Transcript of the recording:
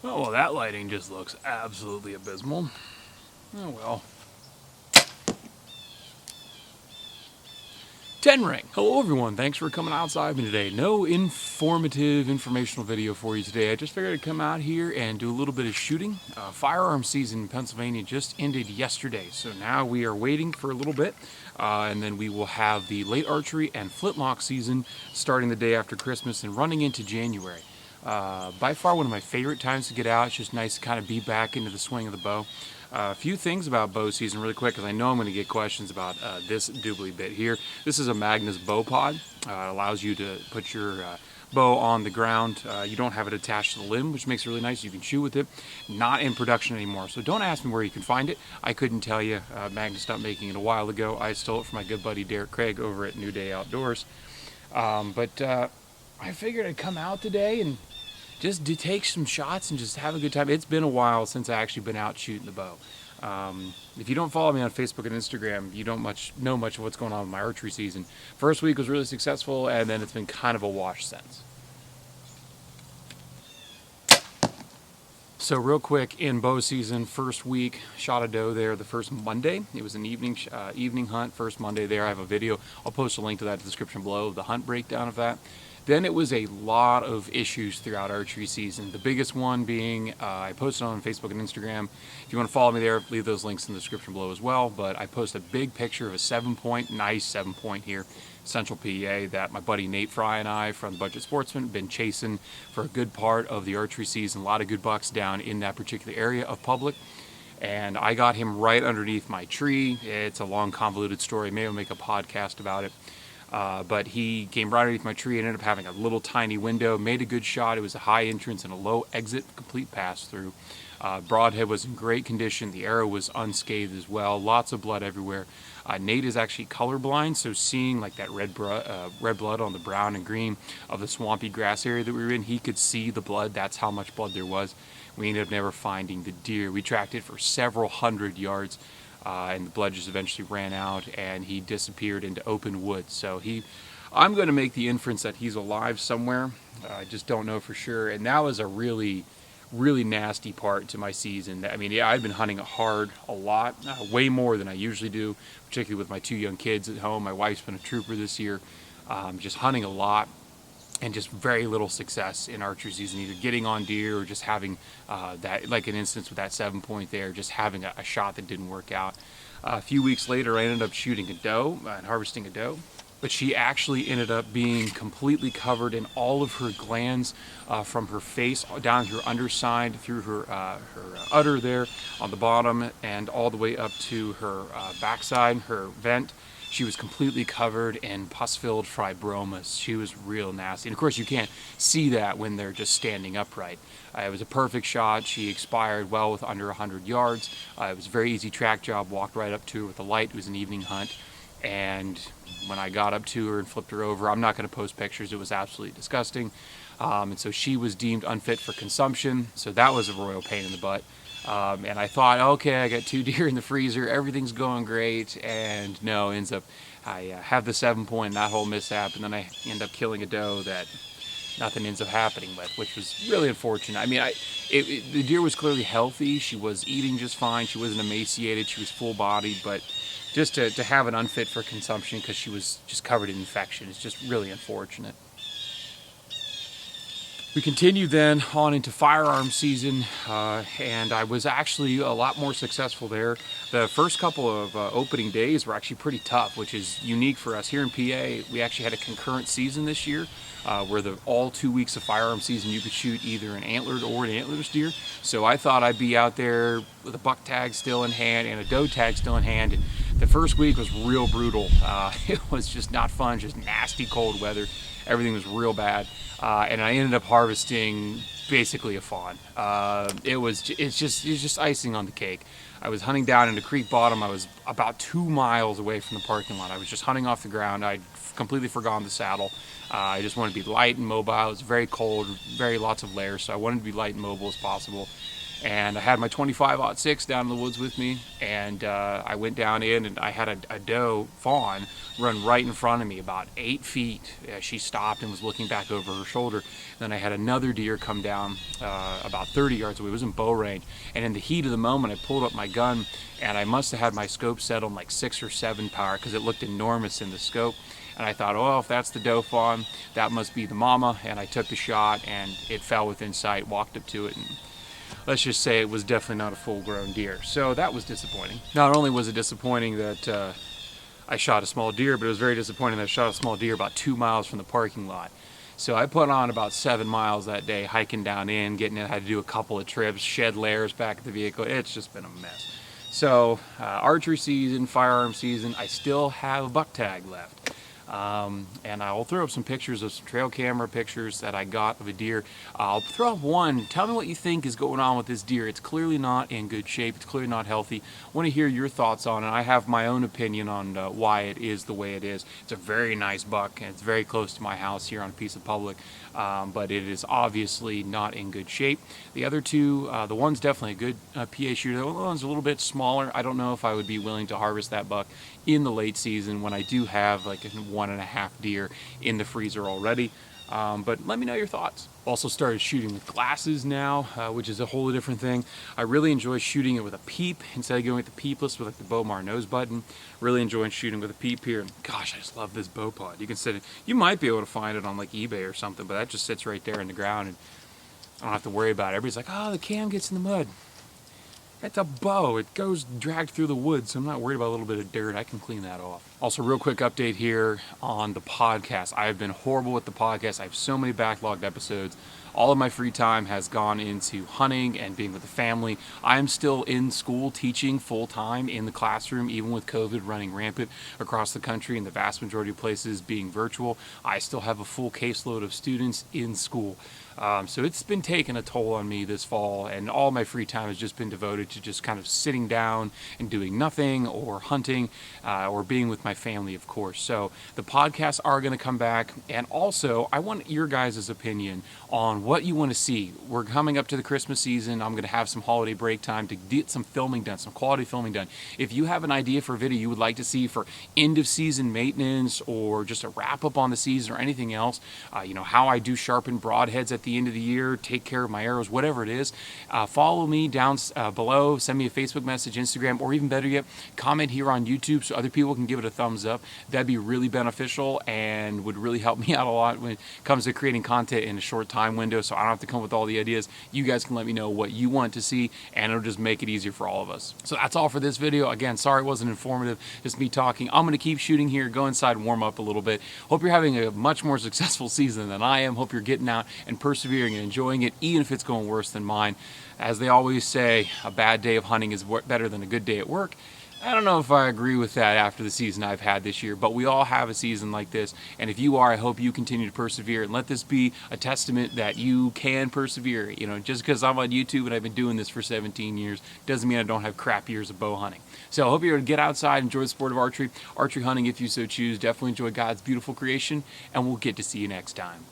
Oh, well, that lighting just looks absolutely abysmal. Oh, well. 10 ring. Hello everyone, thanks for coming outside with me today. No informational video for you today. I just figured I'd come out here and do a little bit of shooting. Firearm season in Pennsylvania just ended yesterday, so now we are waiting for a little bit, and then we will have the late archery and flintlock season starting the day after Christmas and running into January. By far one of my favorite times to get out. It's just nice to kind of be back into the swing of the bow. A few things about bow season really quick, because I know I'm going to get questions about this doobly bit here. This is a Magnus bow pod. It allows you to put your bow on the ground. You don't have it attached to the limb, which makes it really nice. You can shoot with it. Not in production anymore, so don't ask me where you can find it. I couldn't tell you. Magnus stopped making it a while ago. I stole it from my good buddy Derek Craig over at New Day Outdoors. But I figured I'd come out today and just to take some shots and just have a good time. It's been a while since I actually been out shooting the bow. If you don't follow me on Facebook and Instagram, you don't know much of what's going on with my archery season. First week was really successful, and then it's been kind of a wash since. So real quick, in bow season, first week, shot a doe there the first Monday. It was an evening hunt, first Monday there. I have a video. I'll post a link to that in the description below, the hunt breakdown of that. Then it was a lot of issues throughout archery season. The biggest one being, I posted on Facebook and Instagram. If you want to follow me there, leave those links in the description below as well. But I posted a big picture of a 7-point, nice 7-point here, Central PA, that my buddy Nate Fry and I from the Budget Sportsman have been chasing for a good part of the archery season. A lot of good bucks down in that particular area of public. And I got him right underneath my tree. It's a long, convoluted story. Maybe I'll make a podcast about it. But he came right underneath my tree and ended up having a little tiny window, made a good shot. It was a high entrance and a low exit, complete pass through. Broadhead was in great condition. The arrow was unscathed as well. Lots of blood everywhere. Nate is actually colorblind, so seeing like that red blood on the brown and green of the swampy grass area that we were in, he could see the blood. That's how much blood there was. We ended up never finding the deer. We tracked it for several hundred yards. And the blood just eventually ran out, and he disappeared into open woods. So I'm going to make the inference that he's alive somewhere. I just don't know for sure. And that was a really, really nasty part to my season. I mean, yeah, I've been hunting hard a lot, way more than I usually do, particularly with my 2 young kids at home. My wife's been a trooper this year, just hunting a lot. And just very little success in archery season, either getting on deer or just having that, like an instance with that 7-point there, just having a shot that didn't work out. A few weeks later, I ended up shooting a doe and harvesting a doe, but she actually ended up being completely covered in all of her glands, from her face down to her underside, through her udder there on the bottom, and all the way up to her backside, her vent. She was completely covered in pus-filled fibromas. She was real nasty. And of course, you can't see that when they're just standing upright. It was a perfect shot. She expired well with under 100 yards. It was a very easy track job. Walked right up to her with a light. It was an evening hunt. And when I got up to her and flipped her over, I'm not going to post pictures. It was absolutely disgusting. And so she was deemed unfit for consumption. So that was a royal pain in the butt. And I thought, okay, I got 2 deer in the freezer, everything's going great, and no, ends up, I have the 7-point, that whole mishap, and then I end up killing a doe that nothing ends up happening with, which was really unfortunate. I mean, the deer was clearly healthy, she was eating just fine, she wasn't emaciated, she was full-bodied, but just to have an unfit for consumption because she was just covered in infection is just really unfortunate. We continued then on into firearm season, and I was actually a lot more successful there. The first couple of opening days were actually pretty tough, which is unique for us. Here in PA, we actually had a concurrent season this year, where all 2 weeks of firearm season you could shoot either an antlered or an antlerless deer. So I thought I'd be out there with a buck tag still in hand and a doe tag still in hand. And the first week was real brutal. It was just not fun, just nasty cold weather. Everything was real bad. And I ended up harvesting basically a fawn. It's just icing on the cake. I was hunting down in the creek bottom. I was about 2 miles away from the parking lot. I was just hunting off the ground. I'd completely forgotten the saddle. I just wanted to be light and mobile. It was very cold, lots of layers, so I wanted to be light and mobile as possible. And I had my 25-06 down in the woods with me, and I went down in, and I had a doe fawn run right in front of me about 8 feet. She stopped and was looking back over her shoulder. Then I had another deer come down about 30 yards away. It was in bow range, and in the heat of the moment, I pulled up my gun, and I must have had my scope set on like 6 or 7 power because it looked enormous in the scope. And I thought, oh, if that's the doe fawn, that must be the mama. And I took the shot, and it fell within sight, walked up to it, and let's just say it was definitely not a full-grown deer. So that was disappointing. Not only was it disappointing that I shot a small deer, but it was very disappointing that I shot a small deer about 2 miles from the parking lot. So I put on about 7 miles that day, hiking down in, getting in, had to do a couple of trips, shed layers back at the vehicle. It's just been a mess. So archery season, firearm season, I still have a buck tag left. And I'll throw up some pictures of some trail camera pictures that I got of a deer. I'll throw up one. Tell me what you think is going on with this deer. It's clearly not in good shape. It's clearly not healthy. I want to hear your thoughts on it. I have my own opinion on why it is the way it is. It's a very nice buck, and it's very close to my house here on a piece of public, but it is obviously not in good shape. The other two, the one's definitely a good PA shooter. The other one's a little bit smaller. I don't know if I would be willing to harvest that buck in the late season when I do have like a 1.5 deer in the freezer already. But let me know your thoughts. Also started shooting with glasses now, which is a whole different thing. I really enjoy shooting it with a peep instead of going with the peepless with like the Bowmar nose button. Really enjoying shooting with a peep here. And gosh, I just love this bow pod. You can sit it. You might be able to find it on like eBay or something, but that just sits right there in the ground, and I don't have to worry about it. Everybody's like, oh, the cam gets in the mud. It's a bow. It goes dragged through the woods, so I'm not worried about a little bit of dirt. I can clean that off. Also, real quick update here on the podcast. I've been horrible with the podcast. I have so many backlogged episodes. All of my free time has gone into hunting and being with the family. I'm still in school teaching full-time in the classroom, even with COVID running rampant across the country and the vast majority of places being virtual. I still have a full caseload of students in school. So it's been taking a toll on me this fall, and all my free time has just been devoted to just kind of sitting down and doing nothing, or hunting, or being with my family, of course. So the podcasts are going to come back, and also I want your guys' opinion on what you want to see. We're coming up to the Christmas season. I'm going to have some holiday break time to get some filming done, some quality filming done. If you have an idea for a video you would like to see for end of season maintenance, or just a wrap up on the season, or anything else, how I do sharpen broadheads at the end of the year, take care of my arrows, whatever it is, follow me down below, send me a Facebook message, Instagram, or even better yet, comment here on YouTube so other people can give it a thumbs up. That'd be really beneficial and would really help me out a lot when it comes to creating content in a short time window, so I don't have to come up with all the ideas. You guys can let me know what you want to see, and it'll just make it easier for all of us. So that's all for this video. Again, sorry it wasn't informative, just me talking. I'm going to keep shooting here, go inside and warm up a little bit. Hope you're having a much more successful season than I am. Hope you're getting out and persevering and enjoying it, even if it's going worse than mine. As they always say, a bad day of hunting is better than a good day at work. I don't know if I agree with that after the season I've had this year, but we all have a season like this, and if you are, I hope you continue to persevere, and let this be a testament that you can persevere. Just because I'm on YouTube and I've been doing this for 17 years doesn't mean I don't have crap years of bow hunting. So I hope you're able to get outside, enjoy the sport of archery hunting if you so choose. Definitely enjoy God's beautiful creation, and we'll get to see you next time.